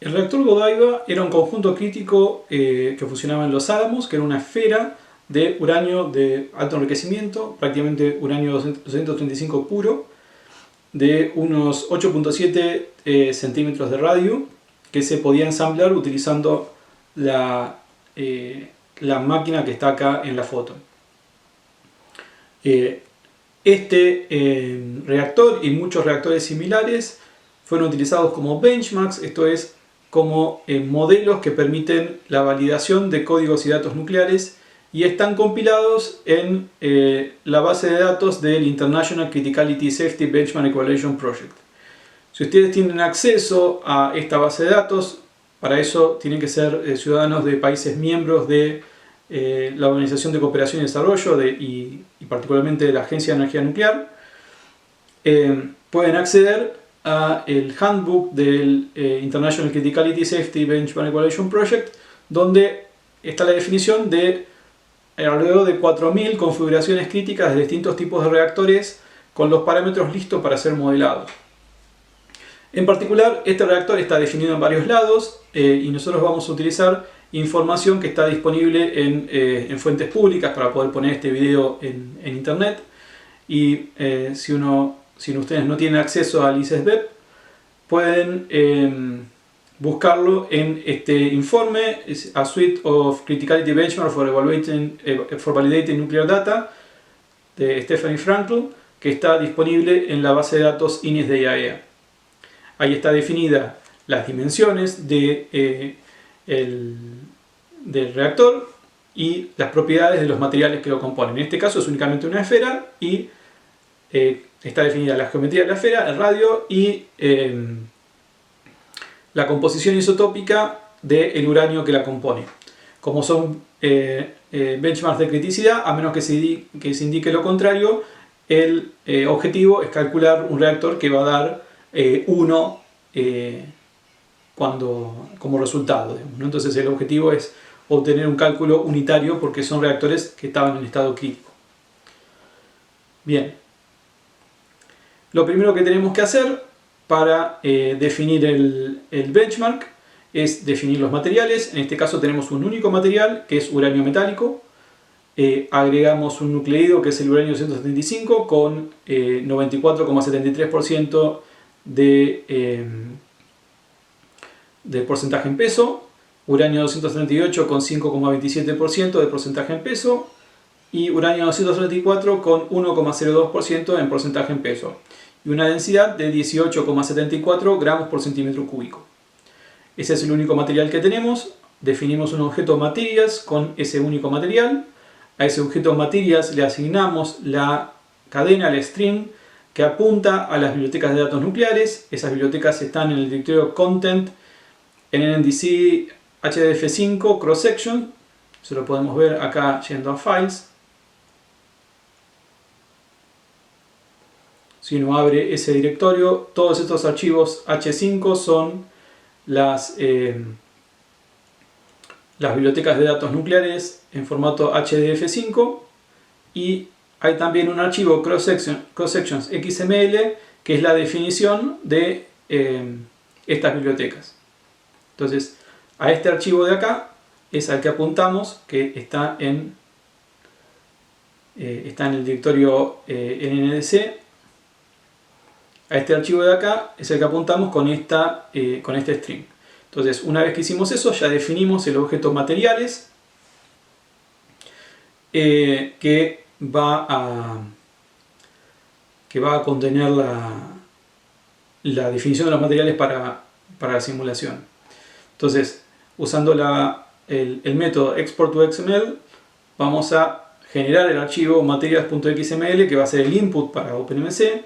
El reactor Godiva era un conjunto crítico que funcionaba en los Álamos, que era una esfera de uranio de alto enriquecimiento, prácticamente uranio 235 puro, de unos 8.7 centímetros de radio, que se podía ensamblar utilizando la máquina que está acá en la foto. Este reactor y muchos reactores similares fueron utilizados como benchmarks, esto es, como modelos que permiten la validación de códigos y datos nucleares, y están compilados en la base de datos del International Criticality Safety Benchmark Evaluation Project. Si ustedes tienen acceso a esta base de datos, para eso tienen que ser ciudadanos de países miembros de la Organización de Cooperación y Desarrollo y particularmente de la Agencia de Energía Nuclear. Pueden acceder a el handbook del International Criticality Safety Benchmark Evaluation Project, donde está la definición de alrededor de 4.000 configuraciones críticas de distintos tipos de reactores con los parámetros listos para ser modelados. En particular, este reactor está definido en varios lados y nosotros vamos a utilizar información que está disponible en fuentes públicas para poder poner este video en internet. Y si ustedes no tienen acceso al ICESBEP, pueden buscarlo en este informe, A Suite of Criticality Benchmark for Validating Nuclear Data, de Stephanie Frankl, que está disponible en la base de datos INES de IAEA. Ahí está definida las dimensiones del reactor y las propiedades de los materiales que lo componen. En este caso es únicamente una esfera y está definida la geometría de la esfera, el radio y la composición isotópica del uranio que la compone. Como son benchmarks de criticidad, a menos que se indique lo contrario, el objetivo es calcular un reactor que va a dar 1 como resultado, ¿no? Entonces el objetivo es obtener un cálculo unitario porque son reactores que estaban en estado crítico. Bien, lo primero que tenemos que hacer para definir el benchmark es definir los materiales. En este caso tenemos un único material que es uranio metálico. Agregamos un nucleido que es el uranio 275 con 94,73% de porcentaje en peso, uranio 238 con 5,27% de porcentaje en peso y uranio 234 con 1,02% en porcentaje en peso y una densidad de 18,74 gramos por centímetro cúbico. Ese es el único material que tenemos. Definimos un objeto materials con ese único material. A ese objeto materials le asignamos la cadena, el string, que apunta a las bibliotecas de datos nucleares. Esas bibliotecas están en el directorio content en NNDC HDF5 cross section. Se lo podemos ver acá yendo a files. Si uno abre ese directorio, todos estos archivos H5 son las bibliotecas de datos nucleares en formato HDF5 y hay también un archivo cross sections XML que es la definición de estas bibliotecas. Entonces, a este archivo de acá es al que apuntamos, que está en el directorio NNDC. A este archivo de acá es el que apuntamos con este string. Entonces, una vez que hicimos eso, ya definimos el objeto materiales que va a contener la definición de los materiales para la simulación. Entonces, usando el método export to XML, vamos a generar el archivo materials.xml que va a ser el input para OpenMC.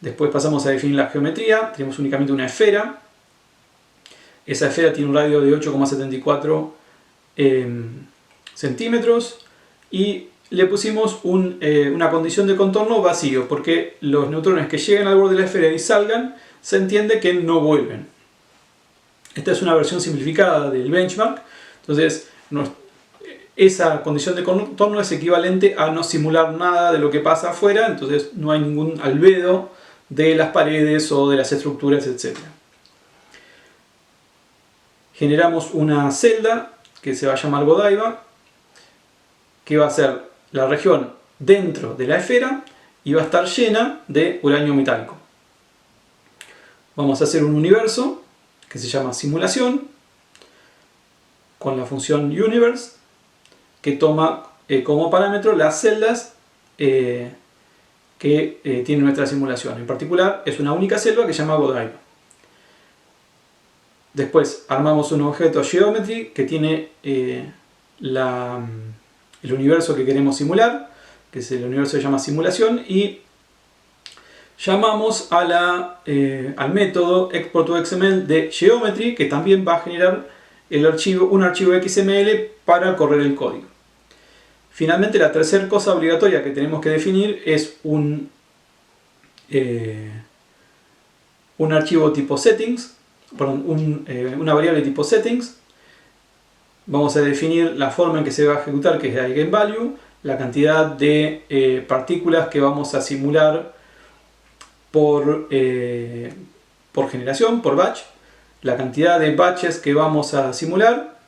Después pasamos a definir la geometría. Tenemos únicamente una esfera. Esa esfera tiene un radio de 8,74 centímetros y le pusimos una condición de contorno vacío porque los neutrones que lleguen al borde de la esfera y salgan, se entiende que no vuelven. Esta es una versión simplificada del benchmark. Entonces, esa condición de contorno es equivalente a no simular nada de lo que pasa afuera, entonces no hay ningún albedo de las paredes o de las estructuras, etc. generamos una celda que se va a llamar Godiva, que va a ser la región dentro de la esfera y va a estar llena de uranio metálico. Vamos a hacer un universo que se llama simulación con la función universe, que toma como parámetro las celdas que tiene nuestra simulación. En particular es una única celda que se llama Godiva. Después armamos un objeto geometry que tiene el universo que queremos simular, que es el universo que se llama simulación, y llamamos al método export to XML de geometry, que también va a generar un archivo XML para correr el código. Finalmente, la tercera cosa obligatoria que tenemos que definir es un archivo tipo settings, perdón, una variable tipo settings. Vamos a definir la forma en que se va a ejecutar, que es el eigenvalue, la cantidad de partículas que vamos a simular por generación, por batch, la cantidad de batches que vamos a simular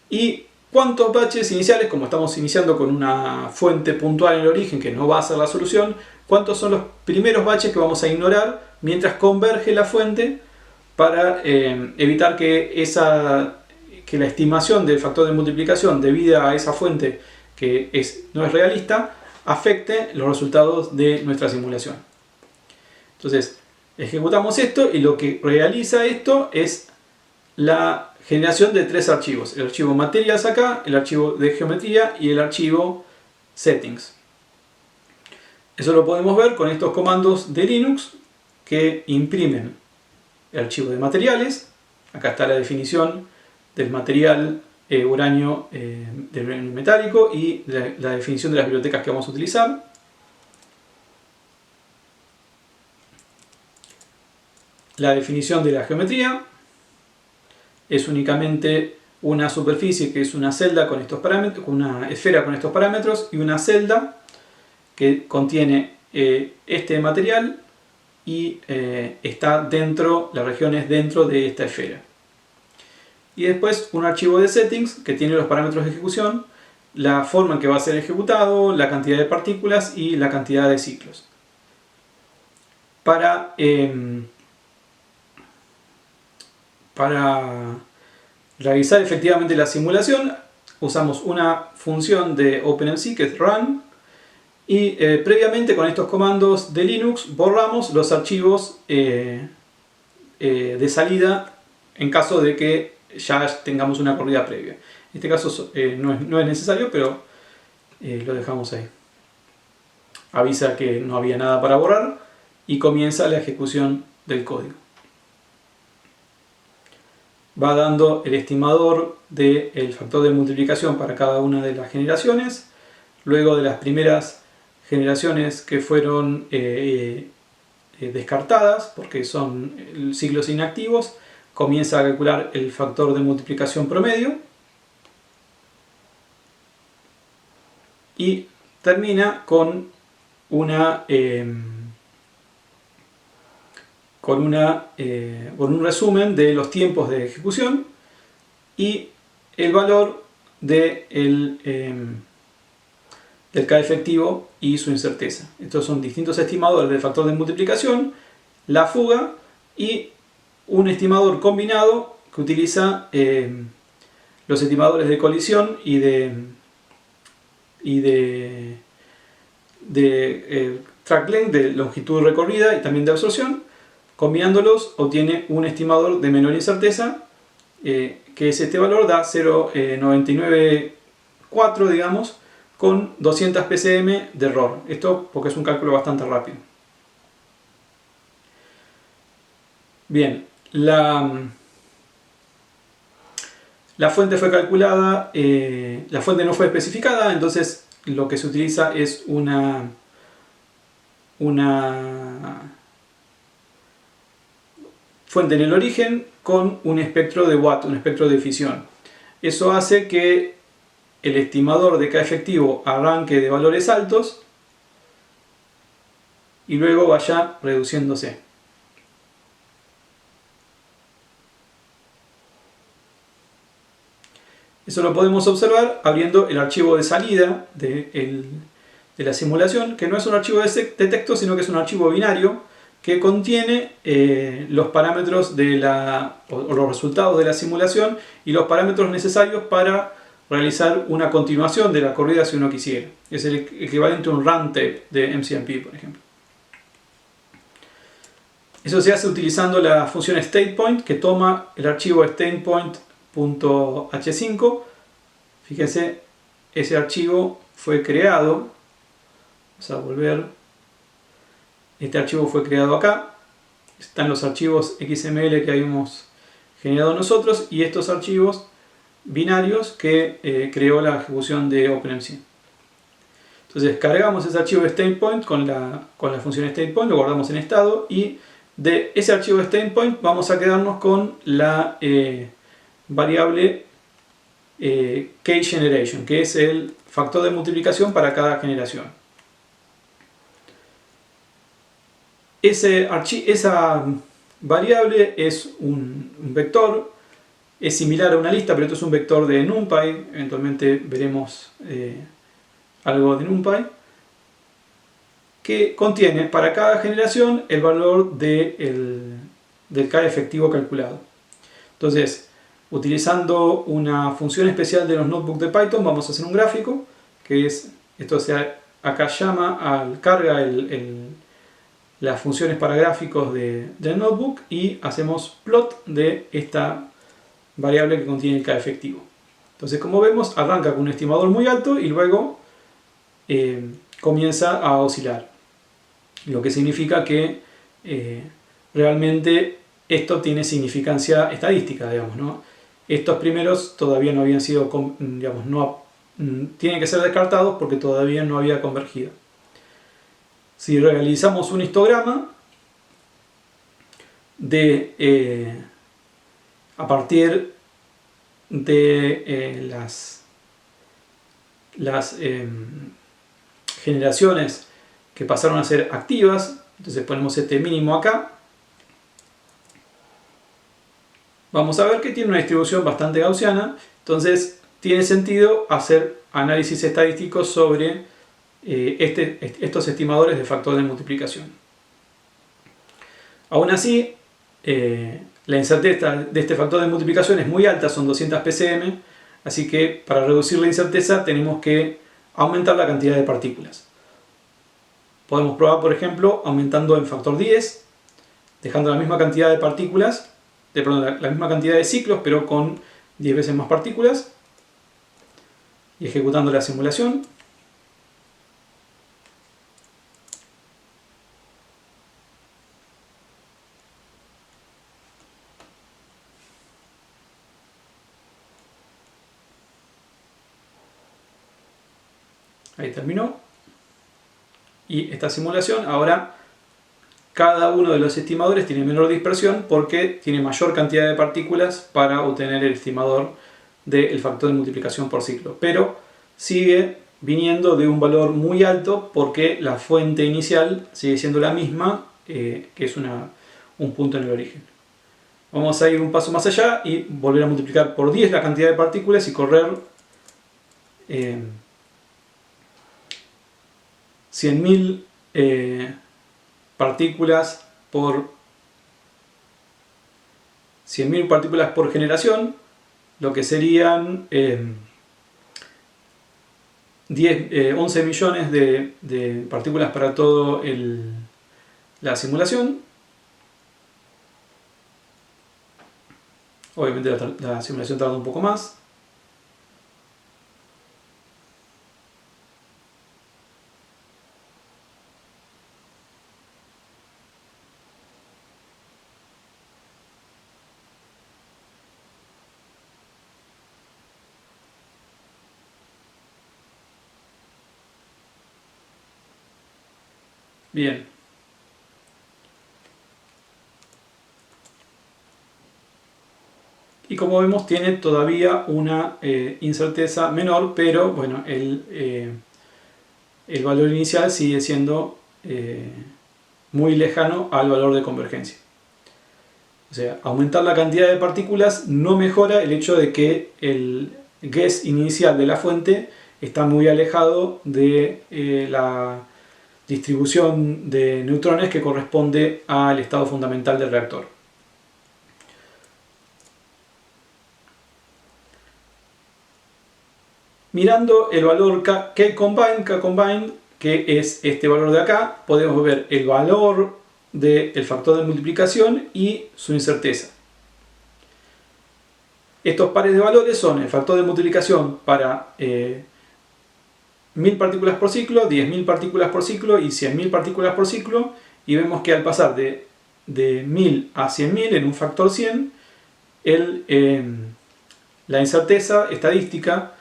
y cuántos batches iniciales, como estamos iniciando con una fuente puntual en el origen que no va a ser la solución, cuántos son los primeros batches que vamos a ignorar mientras converge la fuente para evitar que la estimación del factor de multiplicación debida a esa fuente que no es realista afecte los resultados de nuestra simulación. Entonces, ejecutamos esto y lo que realiza esto es la generación de tres archivos. El archivo materials acá, el archivo de geometría y el archivo settings. Eso lo podemos ver con estos comandos de Linux que imprimen el archivo de materiales. Acá está la definición del material uranio metálico y la definición de las bibliotecas que vamos a utilizar. La definición de la geometría es únicamente una superficie que es una celda con estos parámetros, una esfera con estos parámetros y una celda que contiene este material y está dentro, la región es dentro de esta esfera. Y después un archivo de settings que tiene los parámetros de ejecución, la forma en que va a ser ejecutado, la cantidad de partículas y la cantidad de ciclos. Para realizar efectivamente la simulación usamos una función de OpenMC que es run y previamente con estos comandos de Linux borramos los archivos de salida en caso de que ya tengamos una corrida previa. En este caso no es necesario, pero lo dejamos ahí. Avisa que no había nada para borrar y comienza la ejecución del código. Va dando el estimador del factor de multiplicación para cada una de las generaciones. Luego de las primeras generaciones que fueron descartadas porque son ciclos inactivos, comienza a calcular el factor de multiplicación promedio y termina con un resumen de los tiempos de ejecución y el valor del K efectivo y su incerteza. Estos son distintos estimadores del factor de multiplicación, la fuga y un estimador combinado que utiliza los estimadores de colisión y de track length, de longitud recorrida y también de absorción. Combinándolos obtiene un estimador de menor incerteza, que es este valor, da 0,994, digamos, con 200 ppm de error. Esto porque es un cálculo bastante rápido. Bien, la fuente fue calculada, la fuente no fue especificada, entonces lo que se utiliza es una fuente en el origen con un espectro de Watt, un espectro de fisión. Eso hace que el estimador de K efectivo arranque de valores altos y luego vaya reduciéndose. Eso lo podemos observar abriendo el archivo de salida de la simulación, que no es un archivo de texto, sino que es un archivo binario que contiene los parámetros o los resultados de la simulación y los parámetros necesarios para realizar una continuación de la corrida si uno quisiera. Es el equivalente a un run tape de MCMP, por ejemplo. Eso se hace utilizando la función statePoint, que toma el archivo statePoint.h5. Fíjense, ese archivo fue creado. Vamos a volver. Este archivo fue creado acá. Están los archivos XML que habíamos generado nosotros y estos archivos binarios que creó la ejecución de OpenMC. Entonces cargamos ese archivo de statePoint con la función statePoint, lo guardamos en estado y de ese archivo de statePoint vamos a quedarnos con la variable kGeneration, que es el factor de multiplicación para cada generación. Esa variable es un vector, es similar a una lista, pero esto es un vector de NumPy. Eventualmente veremos algo de NumPy, que contiene para cada generación el valor del K efectivo calculado. Entonces, utilizando una función especial de los notebooks de Python, vamos a hacer un gráfico, que es, acá carga las funciones para gráficos del notebook y hacemos plot de esta variable que contiene el K efectivo. Entonces, como vemos, arranca con un estimador muy alto y luego comienza a oscilar. Lo que significa que realmente esto tiene significancia estadística, digamos, ¿no? Estos primeros todavía no habían sido, digamos, tienen que ser descartados porque todavía no había convergido. Si realizamos un histograma a partir de las generaciones que pasaron a ser activas, entonces ponemos este mínimo acá, vamos a ver que tiene una distribución bastante gaussiana. Entonces tiene sentido hacer análisis estadísticos sobre estos estimadores de factor de multiplicación. Aún así, la incerteza de este factor de multiplicación es muy alta, son 200 ppm, así que para reducir la incerteza tenemos que aumentar la cantidad de partículas. Podemos probar, por ejemplo, aumentando en factor 10, dejando la misma cantidad de partículas, la misma cantidad de ciclos, pero con 10 veces más partículas, y ejecutando la simulación. Ahí terminó. Y esta simulación, ahora cada uno de los estimadores tiene menor dispersión porque tiene mayor cantidad de partículas para obtener el estimador del factor de multiplicación por ciclo. Pero sigue viniendo de un valor muy alto porque la fuente inicial sigue siendo la misma, que es un punto en el origen. Vamos a ir un paso más allá y volver a multiplicar por 10 la cantidad de partículas y correr 100.000 partículas por 100.000 partículas por generación, lo que serían 11 millones de partículas para todo la simulación. Obviamente la simulación tarda un poco más. Bien. Y como vemos tiene todavía una incerteza menor, pero bueno, el valor inicial sigue siendo muy lejano al valor de convergencia. O sea, aumentar la cantidad de partículas no mejora el hecho de que guess inicial de la fuente está muy alejado de la distribución de neutrones que corresponde al estado fundamental del reactor. Mirando el valor K-combined, que es este valor de acá, podemos ver el valor del factor de multiplicación y su incerteza. Estos pares de valores son el factor de multiplicación para 1000 partículas por ciclo, 10.000 partículas por ciclo y 100.000 partículas por ciclo, y vemos que al pasar de 1000 a 100.000 en un factor 100, la incerteza estadística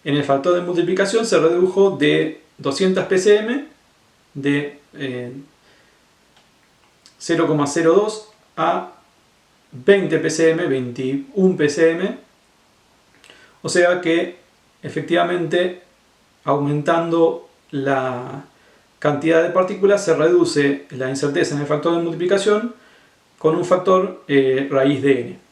en el factor de multiplicación se redujo de 200 ppm, de 0,02 a 20 ppm, 21 ppm, o sea que efectivamente aumentando la cantidad de partículas se reduce la incerteza en el factor de multiplicación con un factor raíz de n.